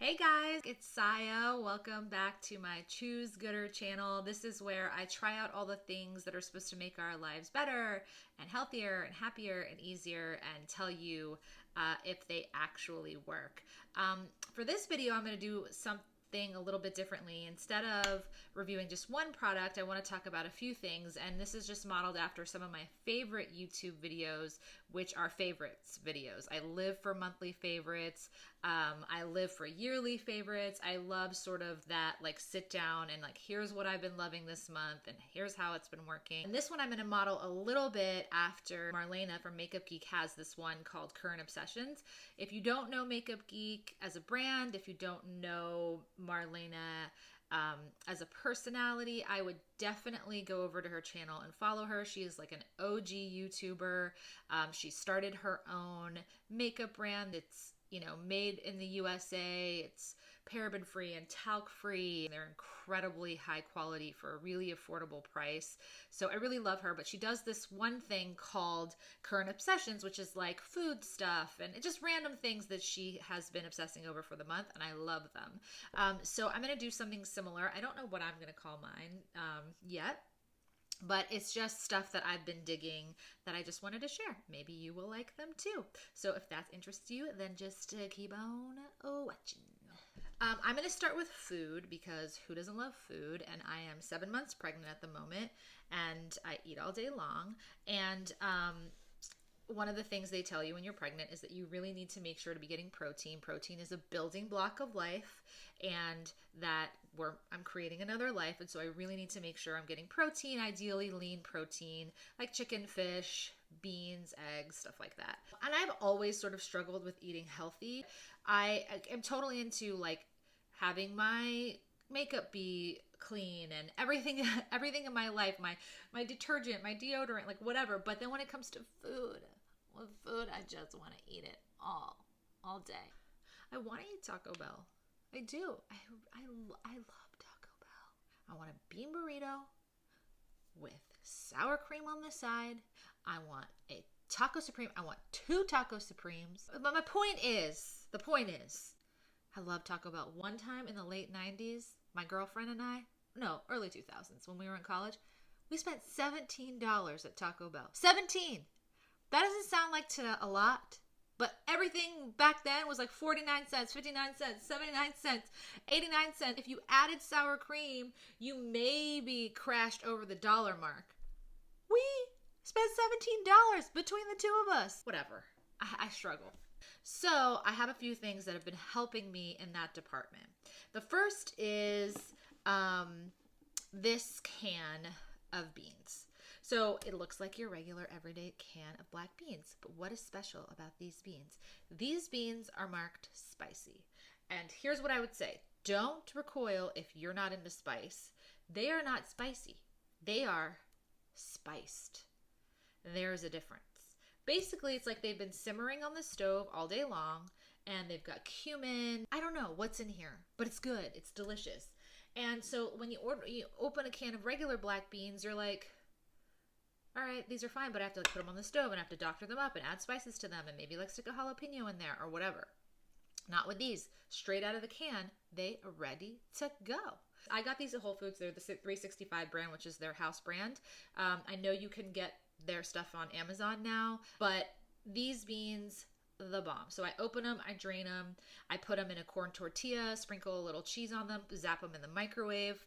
Hey guys, it's Saya. Welcome back to my Choose Gooder channel. This is where I try out all the things that are supposed to make our lives better and healthier and happier and easier and tell you if they actually work. For this video, I'm going to do something a little bit differently. Instead of reviewing just one product, I want to talk about a few things, and this is just modeled after some of my favorite YouTube videos, which are favorites videos. I live for monthly favorites. I live for yearly favorites. I love sort of that like sit down and like here's what I've been loving this month and here's how it's been working. And this one I'm going to model a little bit after Marlena from Makeup Geek has this one called Current Obsessions. If you don't know Makeup Geek as a brand, if you don't know Marlena as a personality, I would definitely go over to her channel and follow her. She is like an OG YouTuber. She started her own makeup brand. It's made in the USA. It's paraben free and talc free. They're incredibly high quality for a really affordable price. So I really love her, but she does this one thing called Current Obsessions, which is like food stuff and just random things that she has been obsessing over for the month, and I love them. So I'm going to do something similar. I don't know what I'm going to call mine yet. But it's just stuff that I've been digging that I just wanted to share. Maybe you will like them too. So if that interests you, then just keep on watching. I'm going to start with food because who doesn't love food? And I am 7 months pregnant at the moment and I eat all day long. And one of the things they tell you when you're pregnant is that you really need to make sure to be getting protein. Protein is a building block of life, and that I'm creating another life, and so I really need to make sure I'm getting protein, ideally lean protein, like chicken, fish, beans, eggs, stuff like that. And I've always sort of struggled with eating healthy. I am totally into like having my makeup be clean and everything in my life, my detergent, my deodorant, like whatever. But then when it comes to food, with food, I just want to eat it all day. I want to eat Taco Bell. I do. I love Taco Bell. I want a bean burrito with sour cream on the side. I want a Taco Supreme. I want 2 Taco Supremes. But the point is, I love Taco Bell. One time in the late 90s, my girlfriend and I, no, early 2000s, when we were in college, we spent $17 at Taco Bell. 17! That doesn't sound like a lot, but everything back then was like 49 cents, 59 cents, 79 cents, 89 cents. If you added sour cream, you maybe crashed over the dollar mark. We spent $17 between the two of us. Whatever. I struggle. So I have a few things that have been helping me in that department. The first is this can of beans. So it looks like your regular everyday can of black beans, but what is special about these beans? These beans are marked spicy. And here's what I would say. Don't recoil if you're not into spice. They are not spicy. They are spiced. There's a difference. Basically, it's like they've been simmering on the stove all day long and they've got cumin. I don't know what's in here, but it's good. It's delicious. And so when you open a can of regular black beans, you're like, all right, these are fine, but I have to like put them on the stove and I have to doctor them up and add spices to them and maybe like stick a jalapeno in there or whatever. Not with these. Straight out of the can, they are ready to go. I got these at Whole Foods. They're the 365 brand, which is their house brand. I know you can get their stuff on Amazon now, but these beans, the bomb. So I open them, I drain them, I put them in a corn tortilla, sprinkle a little cheese on them, zap them in the microwave.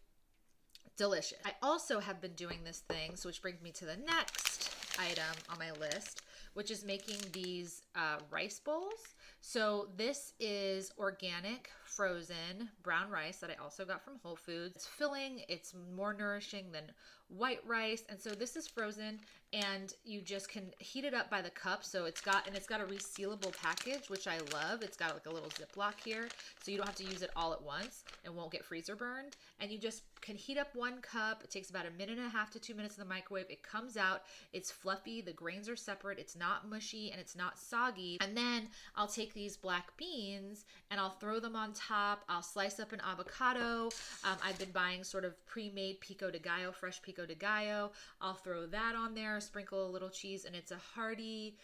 Delicious. I also have been doing this thing, so which brings me to the next item on my list, which is making these rice bowls. So this is organic frozen brown rice that I also got from Whole Foods. It's filling, it's more nourishing than white rice, and so this is frozen and you just can heat it up by the cup. So it's got a resealable package, which I love. It's got like a little Ziploc here, so you don't have to use it all at once and won't get freezer burned. And you just can heat up 1 cup. It takes about 1.5 to 2 minutes in the microwave. It comes out, it's fluffy, the grains are separate, it's not mushy, and it's not soggy. And then I'll take these black beans and I'll throw them on top. I'll slice up an avocado. I've been buying sort of pre-made pico de gallo, fresh pico de gallo. I'll throw that on there, sprinkle a little cheese, and it's a hearty,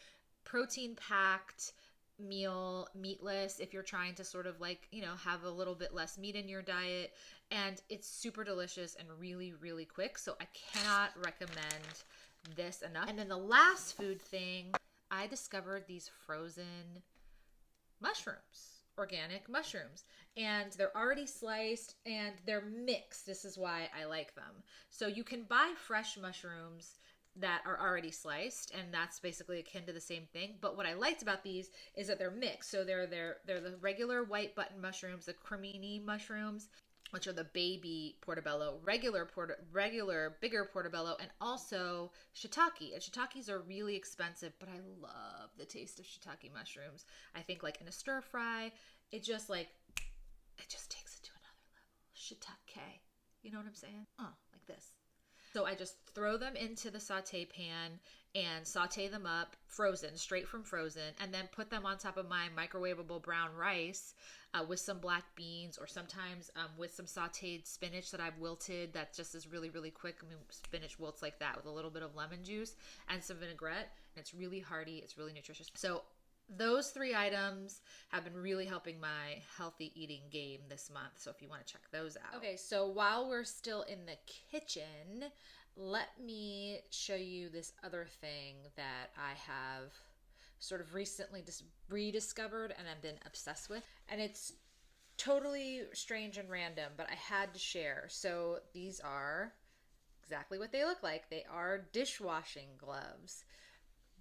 protein-packed, meal meatless if you're trying to sort of like, have a little bit less meat in your diet. And it's super delicious and really, really quick. So I cannot recommend this enough. And then the last food thing, I discovered these frozen mushrooms, organic mushrooms, and they're already sliced and they're mixed. This is why I like them. So you can buy fresh mushrooms that are already sliced, and that's basically akin to the same thing. But what I liked about these is that they're mixed. So they're the regular white button mushrooms, the cremini mushrooms, which are the baby portobello, regular bigger portobello, and also shiitake. And shiitakes are really expensive, but I love the taste of shiitake mushrooms. I think like in a stir fry, it just takes it to another level. Shiitake. You know what I'm saying? Like this. So I just throw them into the saute pan and saute them up, frozen, straight from frozen, and then put them on top of my microwavable brown rice with some black beans, or sometimes with some sauteed spinach that I've wilted. That just is really, really quick. I mean, spinach wilts like that with a little bit of lemon juice and some vinaigrette, and it's really hearty. It's really nutritious. So those 3 items have been really helping my healthy eating game this month. So if you want to check those out. Okay, so while we're still in the kitchen, let me show you this other thing that I have sort of recently just rediscovered and I've been obsessed with. And it's totally strange and random, but I had to share. So these are exactly what they look like. They are dishwashing gloves.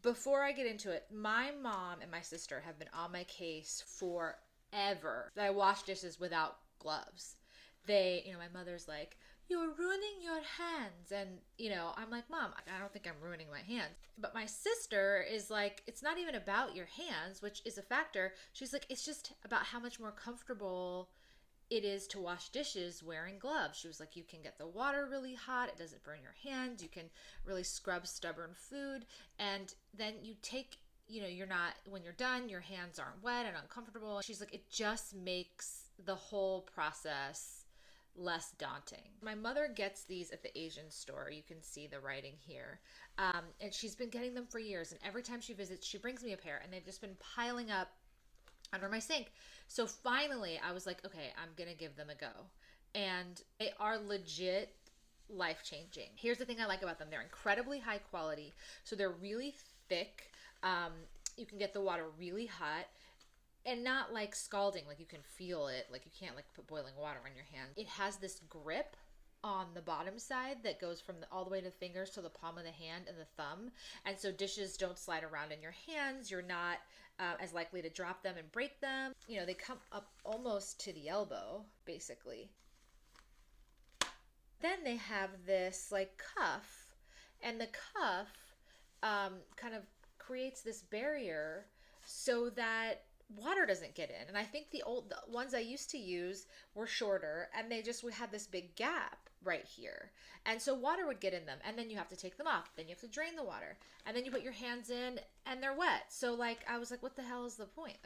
Before I get into it, my mom and my sister have been on my case forever that I wash dishes without gloves. My mother's like, "You're ruining your hands." And, I'm like, "Mom, I don't think I'm ruining my hands." But my sister is like, "It's not even about your hands," which is a factor. She's like, "It's just about how much more comfortable it is to wash dishes wearing gloves." She was like, "You can get the water really hot. It doesn't burn your hands. You can really scrub stubborn food. And then you take, when you're done, your hands aren't wet and uncomfortable." She's like, "It just makes the whole process less daunting." My mother gets these at the Asian store. You can see the writing here. And she's been getting them for years. And every time she visits, she brings me a pair. And they've just been piling up under my sink. So finally I was like, okay, I'm gonna give them a go. And they are legit life-changing. Here's the thing I like about them. They're incredibly high quality. So they're really thick. You can get the water really hot and not like scalding, like you can feel it, like you can't like put boiling water on your hands. It has this grip on the bottom side that goes from all the way to the fingers to the palm of the hand and the thumb. And so dishes don't slide around in your hands. You're not as likely to drop them and break them. They come up almost to the elbow, basically. Then they have this like cuff, and the cuff kind of creates this barrier so that water doesn't get in. And I think the ones I used to use were shorter, and we had this big gap right here. And so water would get in them, and then you have to take them off. Then you have to drain the water, and then you put your hands in and they're wet. So like, I was like, what the hell is the point?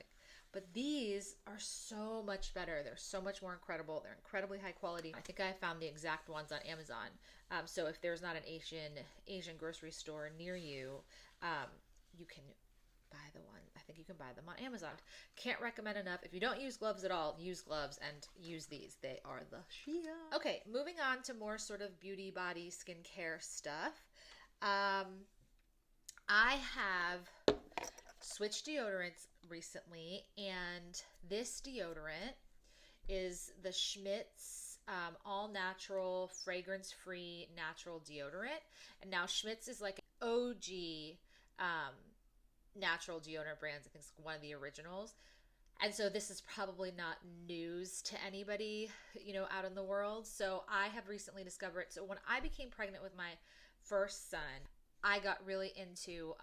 But these are so much better. They're so much more incredible. They're incredibly high quality. I think I found the exact ones on Amazon. So if there's not an Asian grocery store near you, you can buy the one. I think you can buy them on Amazon. Can't recommend enough. If you don't use gloves at all, use gloves and use these. They are the shit. Okay, moving on to more sort of beauty, body, skincare stuff. I have switched deodorants recently, and this deodorant is the Schmidt's all natural, fragrance free natural deodorant. And now Schmidt's is like an OG natural deodorant brands. I think it's one of the originals. And so this is probably not news to anybody, out in the world. So I have recently discovered it. So when I became pregnant with my first son, I got really into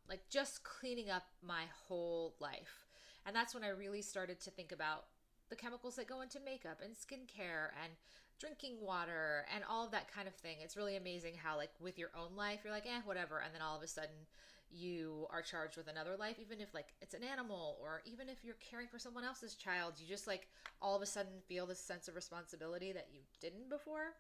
like just cleaning up my whole life. And that's when I really started to think about the chemicals that go into makeup and skincare and drinking water and all of that kind of thing. It's really amazing how like with your own life, you're like, whatever. And then all of a sudden you are charged with another life, even if like it's an animal, or even if you're caring for someone else's child, you just like all of a sudden feel this sense of responsibility that you didn't before.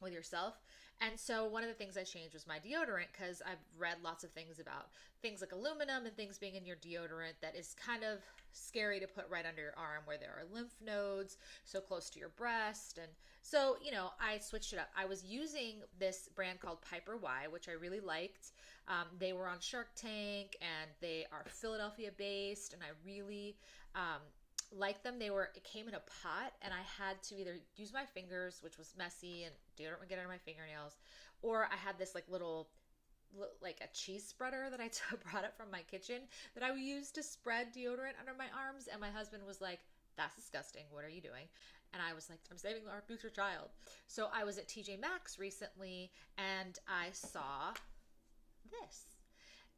with yourself. And so one of the things I changed was my deodorant, because I've read lots of things about things like aluminum and things being in your deodorant that is kind of scary to put right under your arm, where there are lymph nodes so close to your breast. And so, I switched it up. I was using this brand called Piper Y, which I really liked. They were on Shark Tank, and they are Philadelphia based, and I really like them. It came in a pot, and I had to either use my fingers, which was messy and deodorant would get under my fingernails, or I had this like a cheese spreader that I brought up from my kitchen that I would use to spread deodorant under my arms. And my husband was like, "That's disgusting. What are you doing?" And I was like, "I'm saving our future child." So I was at TJ Maxx recently, and I saw this.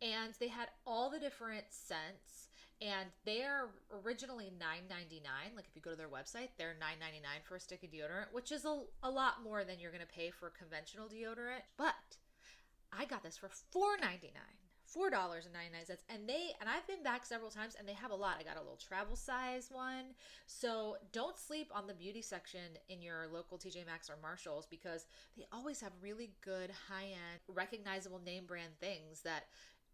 And they had all the different scents, and they're originally $9.99. Like, if you go to their website, they're $9.99 for a stick of deodorant, which is a lot more than you're going to pay for conventional deodorant. But I got this for $4.99. $4.99. And I've been back several times, and they have a lot. I got a little travel size one. So don't sleep on the beauty section in your local TJ Maxx or Marshalls, because they always have really good high-end, recognizable name brand things that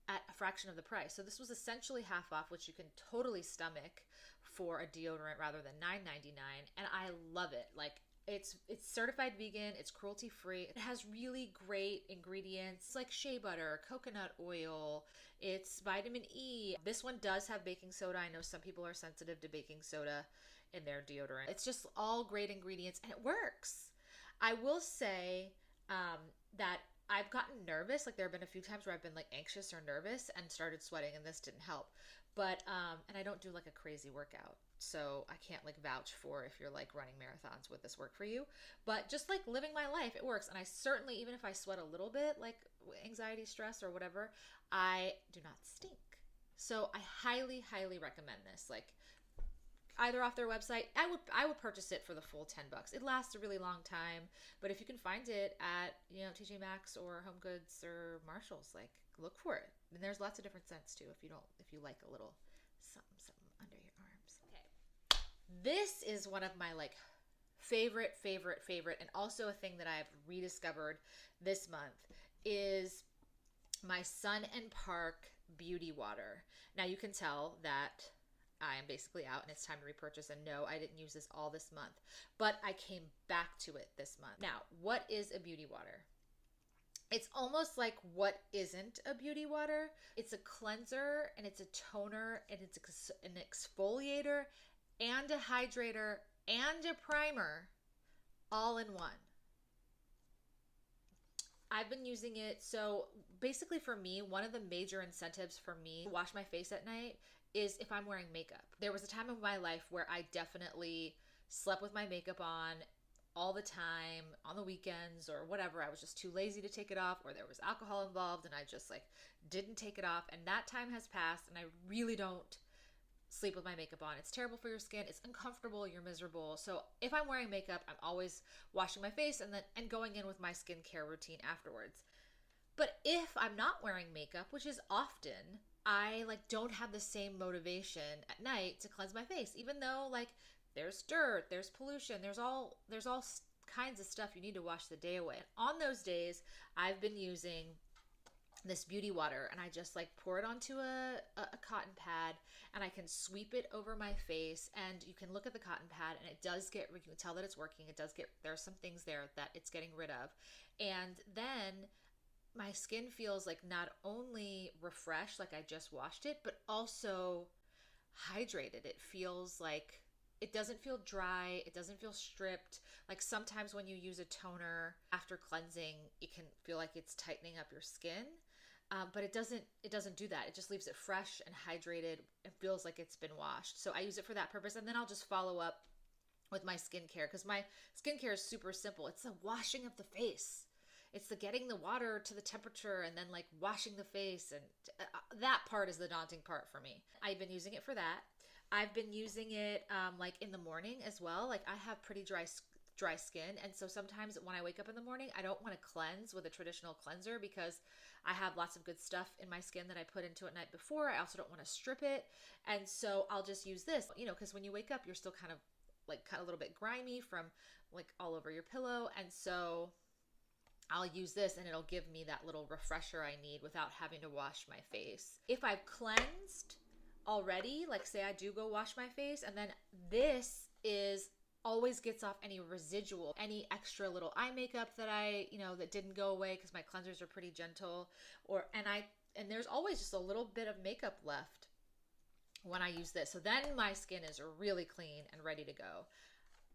at a fraction of the price. So this was essentially half off, which you can totally stomach for a deodorant rather than $9.99. And I love it. Like, it's certified vegan, it's cruelty free. It has really great ingredients like shea butter, coconut oil, it's vitamin E. This one does have baking soda. I know some people are sensitive to baking soda in their deodorant. It's just all great ingredients, and it works. I will say that I've gotten nervous. Like, there have been a few times where I've been like anxious or nervous and started sweating, and this didn't help. But and I don't do like a crazy workout, so I can't like vouch for if you're like running marathons, would this work for you? But just like living my life, it works. And I certainly, even if I sweat a little bit, like anxiety, stress, or whatever, I do not stink. So I highly, highly recommend this. Like, either off their website, I would purchase it for the full $10. It lasts a really long time, but if you can find it at TJ Maxx or Home Goods or Marshalls, like, look for it. And there's lots of different scents too, if you like a little something under your arms. Okay, this is one of my like favorite, and also a thing that I've rediscovered this month is my Sun and Park Beauty Water. Now you can tell that I am basically out and it's time to repurchase. And no, I didn't use this all this month, but I came back to it this month. Now, what is a beauty water? It's almost like what isn't a beauty water. It's a cleanser, and it's a toner, and it's an exfoliator and a hydrator and a primer all in one. I've been using it. So basically for me, one of the major incentives for me to wash my face at night is if I'm wearing makeup. There was a time in my life where I definitely slept with my makeup on all the time, on the weekends or whatever. I was just too lazy to take it off, or there was alcohol involved and I just like didn't take it off. And that time has passed, and I really don't sleep with my makeup on. It's terrible for your skin. It's uncomfortable. You're miserable. So if I'm wearing makeup, I'm always washing my face and going in with my skincare routine afterwards. But if I'm not wearing makeup, which is often, I like don't have the same motivation at night to cleanse my face, even though like there's dirt, there's pollution, there's all kinds of stuff you need to wash the day away. And on those days, I've been using this beauty water, and I just like pour it onto a cotton pad, and I can sweep it over my face, and you can look at the cotton pad, and you can tell that it's working. There's some things there that it's getting rid of. And then my skin feels like not only refreshed, like I just washed it, but also hydrated. It feels like it doesn't feel dry. It doesn't feel stripped. Like sometimes when you use a toner after cleansing, it can feel like it's tightening up your skin. But it doesn't do that. It just leaves it fresh and hydrated. It feels like it's been washed. So I use it for that purpose. And then I'll just follow up with my skincare, because my skincare is super simple. It's the washing of the face. It's the getting the water to the temperature and then like washing the face. And that part is the daunting part for me. I've been using it for that. I've been using it like in the morning as well. Like I have pretty dry skin, and so sometimes when I wake up in the morning, I don't want to cleanse with a traditional cleanser because I have lots of good stuff in my skin that I put into it night before. I also don't want to strip it, and so I'll just use this, because when you wake up, you're still kind of a little bit grimy from like all over your pillow, and so I'll use this and it'll give me that little refresher I need without having to wash my face. If I've cleansed already, like say I do go wash my face, and then this is always gets off any residual, any extra little eye makeup that that didn't go away because my cleansers are pretty gentle, and there's always just a little bit of makeup left when I use this. So then my skin is really clean and ready to go.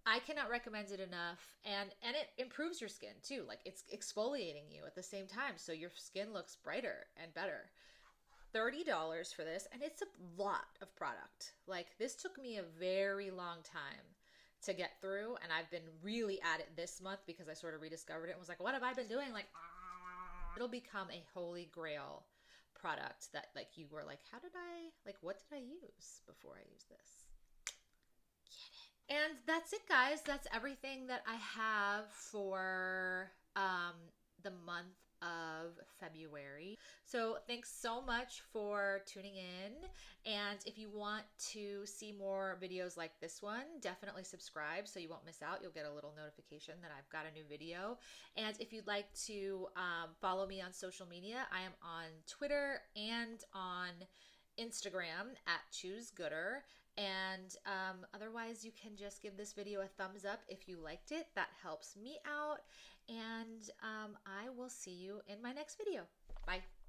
I cannot recommend it enough, and it improves your skin too. Like it's exfoliating you at the same time, so your skin looks brighter and better. $30 for this, and it's a lot of product. Like this took me a very long time to get through, and I've been really at it this month because I sort of rediscovered it and was like, what have I been doing? Like it'll become a holy grail product that like you were like, what did I use before I used this? And that's it, guys. That's everything that I have for the month of February. So thanks so much for tuning in. And if you want to see more videos like this one, definitely subscribe so you won't miss out. You'll get a little notification that I've got a new video. And if you'd like to follow me on social media, I am on Twitter and on Instagram at ChooseGooder. And otherwise, you can just give this video a thumbs up if you liked it. That helps me out. And I will see you in my next video. Bye.